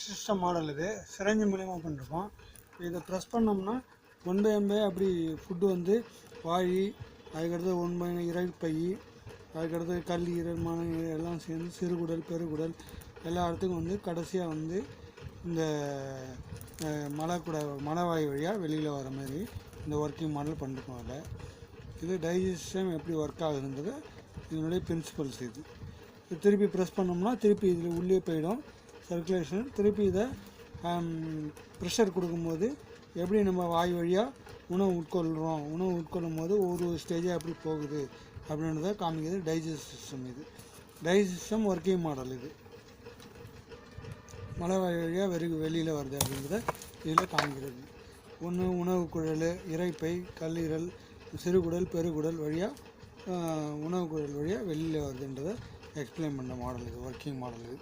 System model இது சிரஞ்சு மூலியமாக பண்ணிருக்கோம். இதை ப்ரெஸ் பண்ணோம்னா 1/1 அப்படி ஃபுட்டு வந்து வாய், அதுக்கடுத்து 1 இறைப்பை, அதுக்கடுத்து கல்லீரல், எல்லாம் சேர்ந்து சிறுகுடல், பெருகுடல் எல்லா இடத்துக்கும் வந்து கடைசியாக வந்து இந்த மலைவாய் வழியாக வெளியில் வர மாதிரி இந்த ஒர்க்கிங் மாடல் பண்ணிருக்கோம். அதில் இது டைஜஷன் எப்படி ஒர்க் ஆகுதுன்றது இதனுடைய பிரின்சிபல்ஸ். இது திருப்பி ப்ரெஸ் பண்ணோம்னா திருப்பி இதில் உள்ளே போயிடும் சர்க்குலேஷன். திருப்பி இதை ப்ரெஷர் கொடுக்கும்போது எப்படி நம்ம வாய் வழியாக உணவு உட்கொள்ளும் போது ஒரு ஸ்டேஜாக எப்படி போகுது அப்படின்றத காமிக்கிறது டைஜஸ்ட் சிஸ்டம். இது டைஜஸ்ட் சிஸ்டம் ஒர்க்கிங் மாடல். இது மலைவாய் வழியாக வெளியில் வருது அப்படின்றத இதில் காமிக்கிறது. உணவு குழல், இறைப்பை, கல்லீரல், சிறுகுடல், பெருகுடல் வழியாக உணவு குழல் வழியாக வெளியில் வருதுன்றதை எக்ஸ்பிளைன் பண்ண மாடல். இது ஒர்க்கிங் மாடல். இது